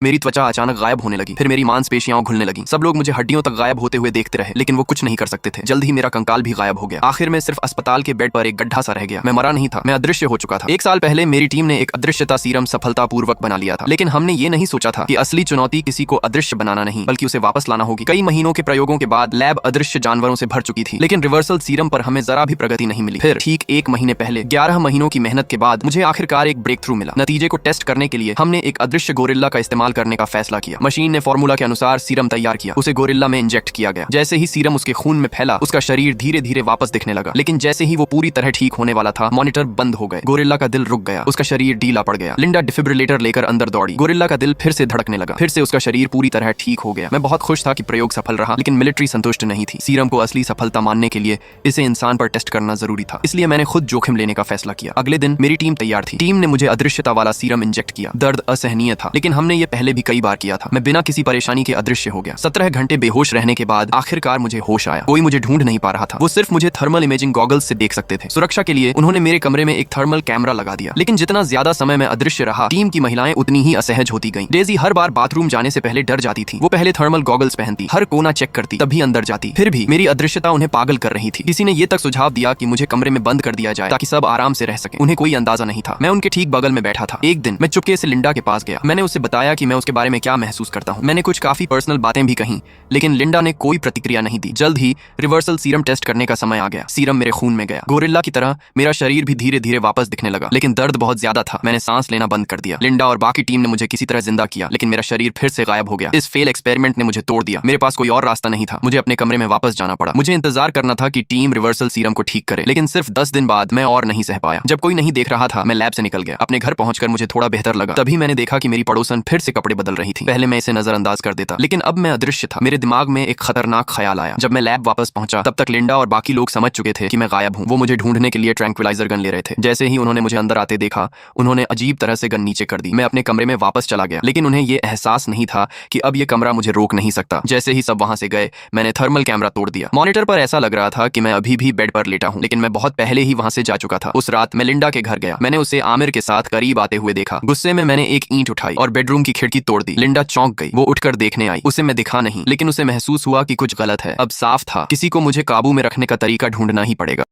मेरी त्वचा अचानक गायब होने लगी, फिर मेरी मांसपेशियां घुलने लगी। सब लोग मुझे हड्डियों तक गायब होते हुए देखते रहे, लेकिन वो कुछ नहीं कर सकते थे। जल्द ही मेरा कंकाल भी गायब हो गया। आखिर में सिर्फ अस्पताल के बेड पर एक गड्ढा सा रह गया। मैं मरा नहीं था, मैं अदृश्य हो चुका था। 1 साल पहले मेरी टीम ने एक अदृश्यता सीरम सफलतापूर्वक बना लिया था, लेकिन हमने ये नहीं सोचा था कि असली चुनौती किसी को अदृश्य बनाना नहीं, बल्कि उसे वापस लाना होगी। कई महीनों के प्रयोगों के बाद लैब अदृश्य जानवरों से भर चुकी थी, लेकिन रिवर्सल सीरम पर हमें जरा भी प्रगति नहीं मिली। फिर ठीक 1 महीने पहले 11 महीनों की मेहनत के बाद मुझे आखिरकार एक ब्रेक थ्रू मिला। नतीजे को टेस्ट करने के लिए हमने एक अदृश्य गोरिल्ला का इस्तेमाल करने का फैसला किया। मशीन ने फॉर्मूला के अनुसार सीरम तैयार किया, उसे गोरिल्ला में इंजेक्ट किया गया। जैसे ही सीरम उसके खून में फैला, उसका शरीर धीरे धीरे वापस दिखने लगा। लेकिन जैसे ही वो पूरी तरह ठीक होने वाला था, मॉनिटर बंद हो गए। गोरिल्ला का दिल रुक गया, उसका शरीर ढीला पड़ गया। लिंडा डिफिब्रिलेटर लेकर अंदर दौड़ी। गोरिल्ला का दिल फिर से धड़कने लगा, फिर से उसका शरीर पूरी तरह ठीक हो गया। मैं बहुत खुश था कि प्रयोग सफल रहा, लेकिन मिलिट्री संतुष्ट नहीं थी। सीरम को असली सफलता मानने के लिए इसे इंसान पर टेस्ट करना जरूरी था, इसलिए मैंने खुद जोखिम लेने का फैसला किया। अगले दिन मेरी टीम तैयार थी। टीम ने मुझे अदृश्यता वाला सीरम इंजेक्ट किया। दर्द असहनीय था, लेकिन हमने ये पहले भी कई बार किया था। मैं बिना किसी परेशानी के अदृश्य हो गया। 17 घंटे बेहोश रहने के बाद आखिरकार मुझे होश आया। कोई मुझे ढूंढ नहीं पा रहा था, वो सिर्फ मुझे थर्मल इमेजिंग गॉगल्स से देख सकते थे। सुरक्षा के लिए उन्होंने मेरे कमरे में एक थर्मल कैमरा लगा दिया, लेकिन जितना ज्यादा समय मैं अदृश्य रहा, टीम की महिलाएं उतनी ही असहज होती गईं। डेजी हर बार बाथरूम जाने से पहले डर जाती थी। वो पहले थर्मल गॉगल्स पहनती, हर कोना चेक करती, तभी अंदर जाती। फिर भी मेरी अदृश्यता उन्हें पागल कर रही थी। किसी ने ये तक सुझाव दिया कि मुझे कमरे में बंद कर दिया जाए ताकि सब आराम से रह सके। उन्हें कोई अंदाजा नहीं था, मैं उनके ठीक बगल में बैठा था। एक दिन मैं चुपके से लिंडा के पास गया। मैंने उसे बताया कि मैं उसके बारे में क्या महसूस करता हूँ। मैंने कुछ काफी पर्सनल बातें भी कहीं, लेकिन लिंडा ने कोई प्रतिक्रिया नहीं दी। जल्द ही रिवर्सल सीरम टेस्ट करने का समय आ गया। सीरम मेरे खून में गया। गोरिल्ला की तरह मेरा शरीर भी धीरे धीरे वापस दिखने लगा, लेकिन दर्द बहुत ज्यादा था। मैंने सांस लेना बंद कर दिया। लिंडा और बाकी टीम ने मुझे किसी तरह जिंदा किया, लेकिन मेरा शरीर फिर से गायब हो गया। इस फेल एक्सपेरिमेंट ने मुझे तोड़ दिया। मेरे पास कोई और रास्ता नहीं था। मुझे अपने कमरे में वापस जाना पड़ा। मुझे इंतजार करना था कि टीम रिवर्सल सीरम को ठीक करे, लेकिन सिर्फ 10 दिन बाद मैं और नहीं सह पाया। जब कोई नहीं देख रहा था, मैं लैब से निकल गया। अपने घर पहुंचकर मुझे थोड़ा बेहतर लगा। तभी मैंने देखा कि मेरी पड़ोसन फिर से कपड़े बदल रही थी। पहले मैं इसे नजरअंदाज कर देता, लेकिन अब मैं अदृश्य था। मेरे दिमाग में एक खतरनाक ख्याल आया। जब मैं लैब वापस पहुंचा, तब तक लिंडा और बाकी लोग समझ चुके थे कि मैं गायब हूं। वो मुझे ढूंढने के लिए ट्रैंक्विलाइजर गन ले रहे थे। जैसे ही उन्होंने मुझे अंदर आते देखा, उन्होंने अजीब तरह से गन नीचे कर दी। मैं अपने कमरे में वापस चला गया, लेकिन उन्हें यह एहसास नहीं था कि अब यह कमरा मुझे रोक नहीं सकता। जैसे ही सब वहां से गए, मैंने थर्मल कैमरा तोड़ दिया। मॉनिटर पर ऐसा लग रहा था कि मैं अभी भी बेड पर लेटा हूं, लेकिन मैं बहुत पहले ही वहां से जा चुका था। उस रात मैं लिंडा के घर गया। मैंने उसे आमिर के साथ करीब आते हुए देखा। गुस्से में मैंने एक ईंट उठाई और बेडरूम की खिड़की तोड़ दी। लिंडा चौंक गई। वो उठकर देखने आई। उसे मैं दिखा नहीं, लेकिन उसे महसूस हुआ कि कुछ गलत है। अब साफ था, किसी को मुझे काबू में रखने का तरीका ढूंढना ही पड़ेगा।